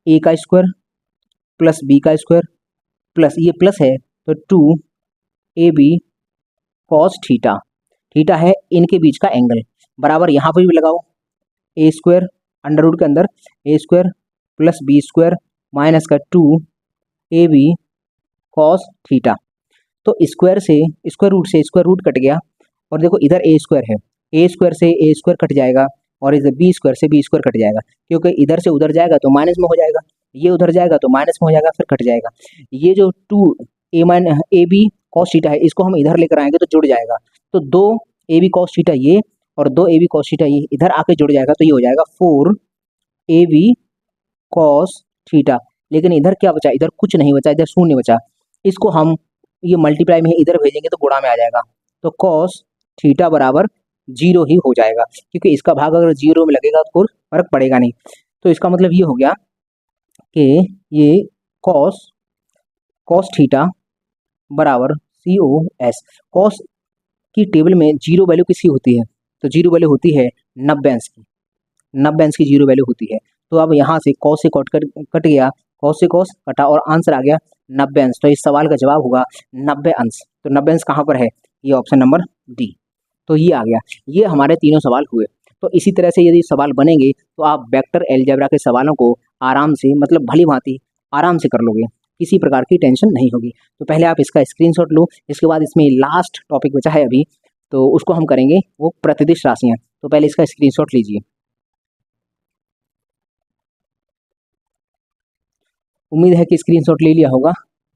ए का स्क्वायर प्लस बी का स्क्वायर प्लस ये प्लस है तो 2AB कॉस थीटा, थीटा है इनके बीच का एंगल, बराबर यहाँ पर भी लगाओ ए स्क्वायर अंडर रूट के अंदर a square plus b square minus का 2AB कॉस थीटा। तो स्क्वायर से स्क्वायर रूट से स्क्वायर रूट कट गया और देखो इधर ए स्क्वायर है, ए स्क्वायर से ए स्क्वायर कट जाएगा और इधर बी स्क्वायर से बी स्क्वायर कट जाएगा, क्योंकि इधर से उधर जाएगा तो माइनस में हो जाएगा, ये उधर जाएगा तो माइनस में हो जाएगा, फिर कट जाएगा। ये जो 2AB कॉस थीटा है इसको हम इधर लेकर आएंगे तो जुड़ जाएगा, तो 2AB कॉस थीटा ये और 2AB कॉस थीटा ये इधर आके जुड़ जाएगा, तो ये हो जाएगा 4AB कॉस थीटा। लेकिन इधर क्या बचा? इधर कुछ नहीं बचा, इधर शून्य बचा। इसको हम ये मल्टीप्लाई में इधर भेजेंगे तो गुणा में आ जाएगा, तो कॉस थीटा बराबर 0 ही हो जाएगा, क्योंकि इसका भाग अगर 0 में लगेगा तो फर्क पड़ेगा नहीं। तो इसका मतलब ये हो गया कि ये कॉस थीटा बराबर COS। कॉस की टेबल में 0 वैल्यू किसकी होती है? तो 0 वैल्यू होती है 90 अंश की, 90 अंश की 0 वैल्यू होती है। तो अब यहाँ से कॉस से कट गया, कॉस से कॉस कटा और आंसर आ गया 90 अंश। तो इस सवाल का जवाब होगा 90 अंश। तो 90 अंश कहाँ पर है? ये ऑप्शन नंबर डी। तो ये आ गया, ये हमारे तीनों सवाल हुए। तो इसी तरह से यदि सवाल बनेंगे तो आप वेक्टर अलजेब्रा के सवालों को आराम से, मतलब भली भांति आराम से कर लोगे, किसी प्रकार की टेंशन नहीं होगी। तो पहले आप इसका स्क्रीनशॉट लो, इसके बाद इसमें लास्ट टॉपिक बचा है अभी, तो उसको हम करेंगे, वो प्रतिदिश राशियाँ। तो पहले इसका स्क्रीनशॉट लीजिए। उम्मीद है कि स्क्रीनशॉट ले लिया होगा।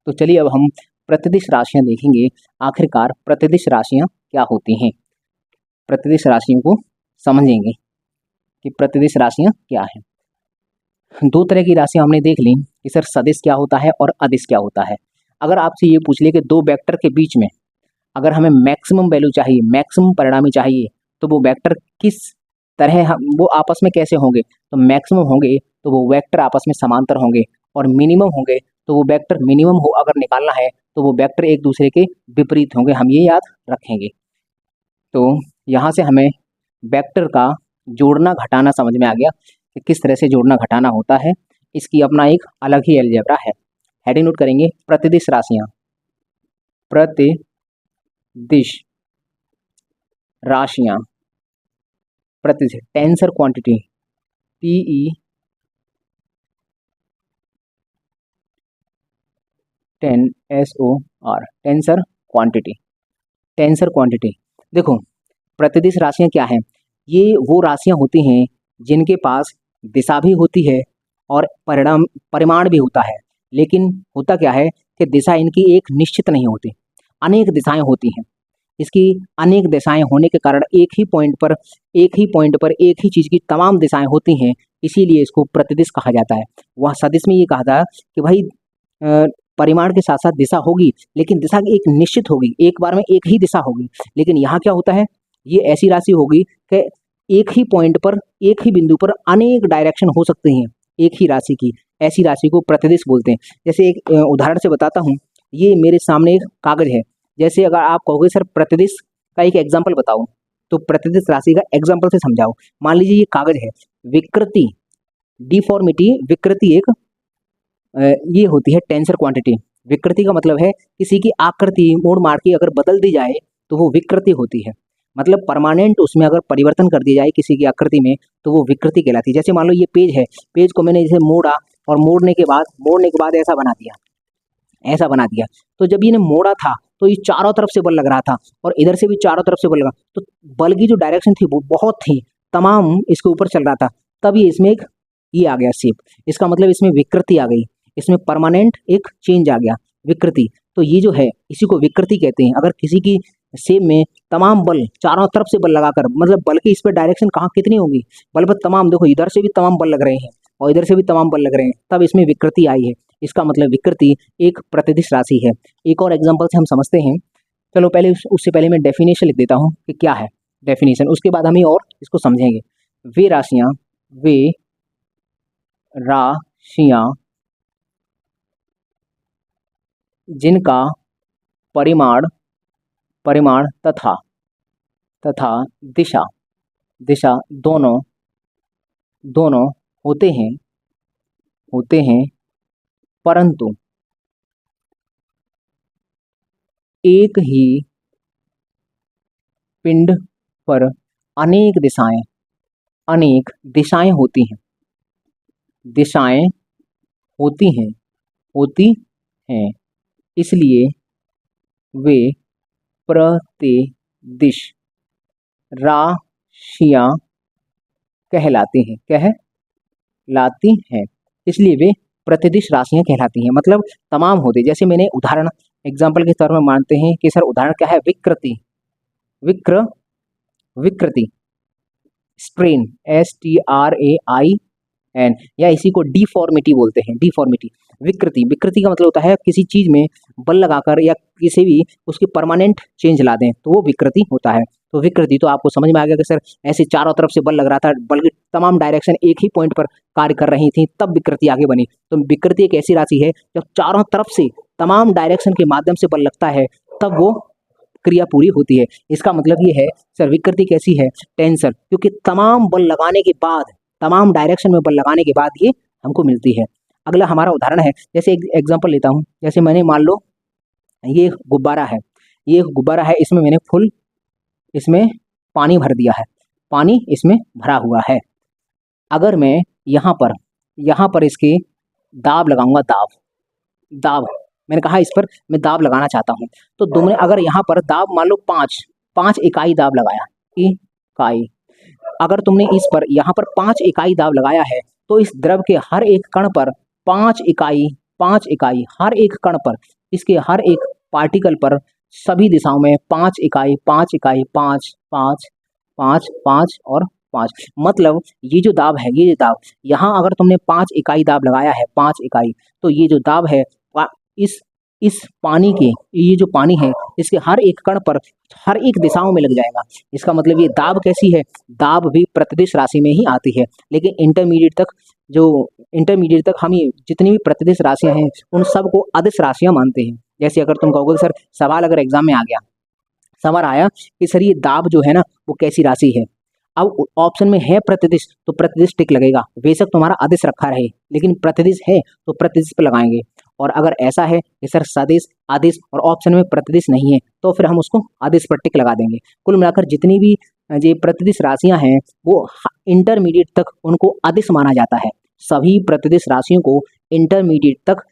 तो चलिए अब हम प्रतिदिश राशियाँ देखेंगे, आखिरकार प्रतिदिश राशियाँ क्या होती हैं, प्रतिदिश राशियों को समझेंगे कि प्रतिदिश राशियाँ क्या हैं। दो तरह की राशियाँ हमने देख ली कि सर सदिश क्या होता है और अदिश क्या होता है। अगर आपसे ये पूछ ले कि दो वेक्टर के बीच में अगर हमें मैक्सिमम वैल्यू चाहिए, मैक्सिमम परिणामी चाहिए, तो वो वेक्टर किस तरह वो आपस में कैसे होंगे, तो मैक्सिमम होंगे तो वो वेक्टर आपस में समांतर होंगे, और मिनिमम होंगे तो वो वेक्टर मिनिमम हो अगर निकालना है तो वो वेक्टर एक दूसरे के विपरीत होंगे, हम ये याद रखेंगे। तो यहाँ से हमें वेक्टर का जोड़ना घटाना समझ में आ गया कि किस तरह से जोड़ना घटाना होता है। इसकी अपना एक अलग ही अलजेब्रा है। हेडिंग नोट करेंगे, प्रतिदिश राशियाँ, प्रतिदिश राशियाँ, प्रतिदिश tensor quantity, TENSOR, tensor quantity, tensor quantity. देखो प्रतिदिश राशियाँ क्या हैं, ये वो राशियाँ होती हैं जिनके पास दिशा भी होती है और परिमाण भी होता है, लेकिन होता क्या है कि दिशा इनकी एक निश्चित नहीं होती, अनेक दिशाएं होती हैं। इसकी अनेक दिशाएं होने के कारण एक ही पॉइंट पर एक ही चीज़ की तमाम दिशाएं होती हैं, इसीलिए इसको प्रतिदिश कहा जाता है। वह सदिश में ये कहा था कि भाई परिमाण के साथ साथ दिशा होगी, लेकिन दिशा एक निश्चित होगी, एक बार में एक ही दिशा होगी। लेकिन यहाँ क्या होता है, ये ऐसी राशि होगी कि एक ही पॉइंट पर एक ही बिंदु पर अनेक डायरेक्शन हो सकते हैं एक ही राशि की, ऐसी राशि को प्रतिदिश बोलते हैं। जैसे एक उदाहरण से बताता हूँ, ये मेरे सामने एक कागज है। जैसे अगर आप कहोगे सर प्रतिदिश का एक एग्जाम्पल बताओ, तो प्रतिदिश राशि का एग्जाम्पल से समझाओ। मान लीजिए ये कागज है, विकृति, डिफॉर्मिटी, विकृति एक ये होती है टेंसर क्वांटिटी। विकृति का मतलब है किसी की आकृति मोड़ मार के अगर बदल दी जाए तो वो विकृति होती है, मतलब परमानेंट उसमें अगर परिवर्तन कर दिया जाए किसी की आकृति में तो वो विकृति कहलाती है। जैसे मान लो ये पेज है, पेज को मैंने जैसे मोड़ा और मोड़ने के बाद ऐसा बना दिया, ऐसा बना दिया, तो जब इन्हें मोड़ा था तो ये चारों तरफ से बल लग रहा था और इधर से भी चारों तरफ से बल लगा, तो बल की जो डायरेक्शन थी वो बहुत थी, तमाम इसके ऊपर चल रहा था, तब ये इसमें एक ये आ गया शेप। इसका मतलब इसमें विकृति आ गई, इसमें परमानेंट एक चेंज आ गया, विकृति। तो ये जो है इसी को विकृति कहते हैं। अगर किसी की शेप में तमाम बल चारों तरफ से बल लगाकर, मतलब बल की इस पर डायरेक्शन कहाँ कितनी होगी, बल पर तमाम, देखो इधर से भी तमाम बल लग रहे हैं और इधर से भी तमाम बल लग रहे हैं, तब इसमें विकृति आई है। इसका मतलब विकृति एक प्रतिदिश राशि है। एक और एग्जाम्पल से हम समझते हैं। चलो पहले उससे पहले मैं डेफिनेशन लिख देता हूँ कि क्या है डेफिनेशन, उसके बाद हम और इसको समझेंगे। वे राशियाँ जिनका परिमाण तथा दिशा दोनों होते हैं, परंतु एक ही पिंड पर अनेक दिशाएं होती हैं, इसलिए वे प्रतिदिश राशियां कहलाती हैं। इसलिए वे प्रतिदिश राशियां कहलाती हैं, मतलब तमाम होते। जैसे मैंने उदाहरण एग्जाम्पल के तौर में मानते हैं कि सर उदाहरण क्या है, विकृति, स्ट्रेन, STRAIN, या इसी को डिफॉर्मिटी बोलते हैं। डिफॉर्मिटी, विकृति का मतलब होता है किसी चीज में बल लगाकर या किसी भी उसकी परमानेंट चेंज ला दें तो वो विकृति होता है। तो विकृति तो आपको समझ में आ गया कि सर ऐसे चारों तरफ से बल लग रहा था, बल की तमाम डायरेक्शन एक ही पॉइंट पर कार्य कर रही थी, तब विकृति आगे बनी। तो विकृति एक ऐसी राशि है जब चारों तरफ से तमाम डायरेक्शन के माध्यम से बल लगता है तब वो क्रिया पूरी होती है। इसका मतलब ये है सर विकृति कैसी है, टेंसर, क्योंकि तमाम बल लगाने के बाद, तमाम डायरेक्शन में बल लगाने के बाद ये हमको मिलती है। अगला हमारा उदाहरण है, जैसे एक एग्जांपल लेता हूँ। जैसे मैंने मान लो ये गुब्बारा है, इसमें मैंने फुल इसमें पानी भर दिया है, पानी इसमें भरा हुआ है। अगर मैं यहाँ पर इसके दाब लगाऊंगा, दाब मैंने कहा इस पर मैं दाब लगाना चाहता हूँ, तो तुमने अगर यहाँ पर दाब मान लो 5 इकाई दाब लगाया, इकाई, अगर तुमने इस पर यहाँ पर 5 इकाई दाब लगाया है तो इस द्रव के हर एक कण पर 5 इकाई, हर एक कण पर, इसके हर एक पार्टिकल पर सभी दिशाओं में 5 इकाई, 5 और 5। मतलब ये जो दाब है, यहाँ अगर तुमने 5 इकाई दाब लगाया है, 5 इकाई, तो ये जो दाब है इस इस पानी के, ये जो पानी है इसके हर एक कण पर हर एक दिशाओं में लग जाएगा। इसका मतलब ये दाब कैसी है, दाब भी प्रतिदिश राशि में ही आती है। लेकिन इंटरमीडिएट तक हम ये जितनी भी प्रतिदिश राशियां हैं उन सबको अदिश राशियां मानते हैं। जैसे अगर तुम कहोगे सर सवाल अगर एग्जाम में आ गया, सवाल आया कि सर ये दाब जो है ना वो कैसी राशि है, अब ऑप्शन में है प्रतिदिश तो प्रतिदिश टिक लगेगा, बेशक तुम्हारा अदिश रखा रहे लेकिन प्रतिदिश है तो प्रतिदिश पे लगाएंगे। और अगर ऐसा है कि सर सदिश अदिश और ऑप्शन में प्रतिदिश नहीं है तो फिर हम उसको अदिश पर टिक लगा देंगे। कुल मिलाकर जितनी भी ये प्रतिदिश राशियां हैं वो इंटरमीडिएट तक उनको अदिश माना जाता है। सभी प्रतिदिश राशियों को इंटरमीडिएट तक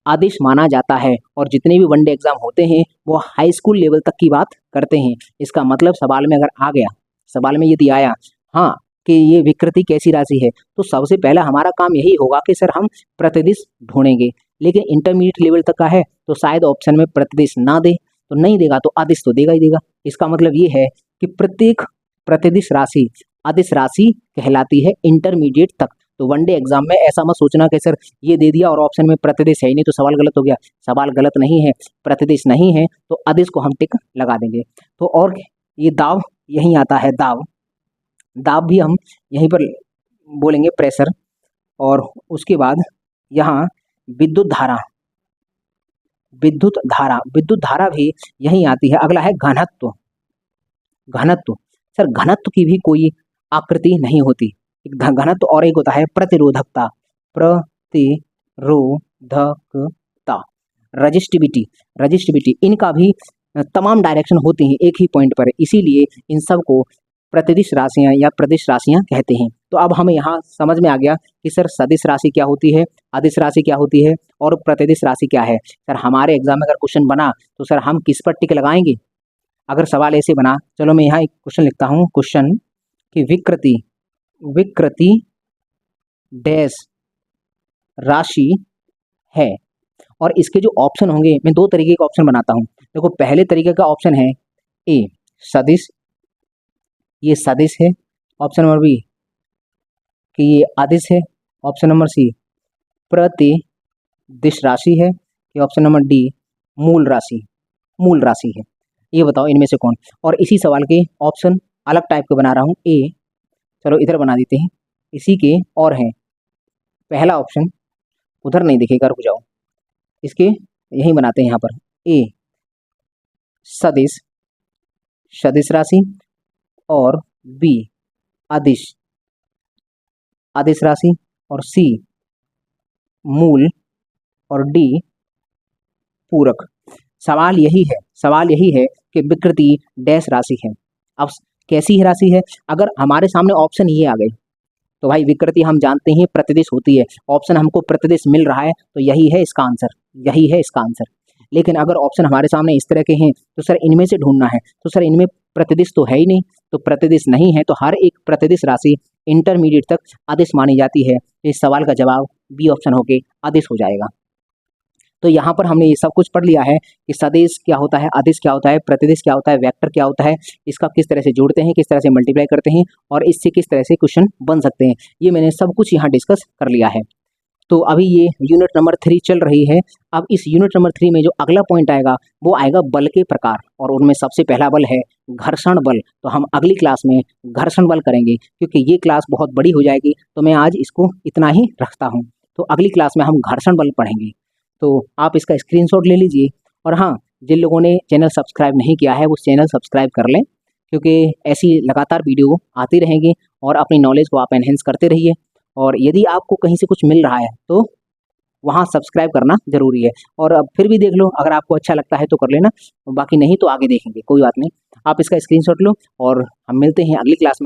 अदिश माना जाता है। और जितने भी वनडे एग्जाम होते हैं वो हाई स्कूल लेवल तक की बात करते हैं। इसका मतलब सवाल में अगर आ गया, सवाल में यदि आया हाँ कि ये विकृति कैसी राशि है, तो सबसे पहला हमारा काम यही होगा कि सर हम प्रतिदिश ढूंढेंगे। लेकिन इंटरमीडिएट लेवल तक का है तो शायद ऑप्शन में प्रतिदिश ना दे, तो नहीं देगा तो अदिश तो देगा ही देगा। इसका मतलब ये है कि प्रत्येक प्रतिदिश राशि अदिश राशि कहलाती है इंटरमीडिएट तक। तो वनडे एग्जाम में ऐसा मत सोचना कि सर ये दे दिया और ऑप्शन में प्रतिदिश है ही नहीं तो सवाल गलत हो गया। सवाल गलत नहीं है, प्रतिदिश नहीं है तो अदिश को हम टिक लगा देंगे। तो और ये दाब यहीं आता है, दाब, दाब भी हम यहीं पर बोलेंगे प्रेशर। और उसके बाद यहाँ विद्युत धारा, विद्युत धारा भी यहीं आती है। अगला है घनत्व। घनत्व, सर घनत्व की भी कोई आकृति नहीं होती। घनत्व और एक होता है प्रतिरोधकता, प्रतिरोधकता, रजिस्टिविटी, इनका भी तमाम डायरेक्शन होती हैं एक ही पॉइंट पर, इसीलिए इन सब को प्रतिदिश राशियां या प्रदिश राशियां कहते हैं। तो अब हमें यहाँ समझ में आ गया कि सर सदिश राशि क्या होती है, अदिश राशि क्या होती है और प्रतिदिश राशि क्या है। सर हमारे एग्जाम में अगर क्वेश्चन बना तो सर हम किस पर टिक लगाएंगे। अगर सवाल ऐसे बना, चलो मैं यहाँ एक क्वेश्चन लिखता हूँ, क्वेश्चन कि विकृति डैश राशि है। और इसके जो ऑप्शन होंगे, मैं दो तरीके के ऑप्शन बनाता हूँ। देखो पहले तरीके का ऑप्शन है ए सदिश, ये सदिश है। ऑप्शन नंबर बी कि ये अदिश है। ऑप्शन नंबर सी प्रतिदिश राशि है। ये ऑप्शन नंबर डी मूल राशि है। ये बताओ इनमें से कौन। और इसी सवाल के ऑप्शन अलग टाइप के बना रहा हूँ। ए, चलो इधर बना देते हैं, इसी के और हैं। पहला ऑप्शन उधर नहीं दिखेगा, रुक जाओ, इसके यही बनाते हैं यहाँ पर। ए सदिश राशि और बी अदिश राशि और सी मूल और डी पूरक। सवाल यही है कि विकृति डैश राशि है। अब कैसी है राशि है, अगर हमारे सामने ऑप्शन ये आ गए तो भाई विकृति हम जानते हैं प्रतिदिश होती है, ऑप्शन हमको प्रतिदिश मिल रहा है तो यही है इसका आंसर। लेकिन अगर ऑप्शन हमारे सामने इस तरह के हैं तो सर इनमें से ढूंढना है, तो सर इनमें प्रतिदिश तो है ही नहीं, तो प्रतिदिश नहीं है तो हर एक प्रतिदिश राशि इंटरमीडिएट तक अदिश मानी जाती है। इस सवाल का जवाब बी ऑप्शन होके अदिश हो जाएगा। तो यहाँ पर हमने ये सब कुछ पढ़ लिया है कि सदिश क्या होता है, अदिश क्या होता है, प्रतिदिश क्या होता है, वेक्टर क्या होता है, इसका किस तरह से जोड़ते हैं, किस तरह से मल्टीप्लाई करते हैं और इससे किस तरह से क्वेश्चन बन सकते हैं, ये मैंने सब कुछ यहाँ डिस्कस कर लिया है। तो अभी ये यूनिट नंबर 3 चल रही है। अब इस यूनिट नंबर 3 में जो अगला पॉइंट आएगा वो आएगा बल के प्रकार, और उनमें सबसे पहला बल है घर्षण बल। तो हम अगली क्लास में घर्षण बल करेंगे, क्योंकि ये क्लास बहुत बड़ी हो जाएगी तो मैं आज इसको इतना ही रखता हूँ। तो अगली क्लास में हम घर्षण बल पढ़ेंगे। तो आप इसका स्क्रीनशॉट ले लीजिए। और हाँ, जिन लोगों ने चैनल सब्सक्राइब नहीं किया है वो चैनल सब्सक्राइब कर लें, क्योंकि ऐसी लगातार वीडियो आती रहेंगी और अपनी नॉलेज को आप एनहेंस करते रहिए। और यदि आपको कहीं से कुछ मिल रहा है तो वहाँ सब्सक्राइब करना ज़रूरी है। और अब फिर भी देख लो, अगर आपको अच्छा लगता है तो कर लेना, बाकी नहीं तो आगे देखेंगे, कोई बात नहीं। आप इसका स्क्रीनशॉट लो और हम मिलते हैं अगली क्लास में।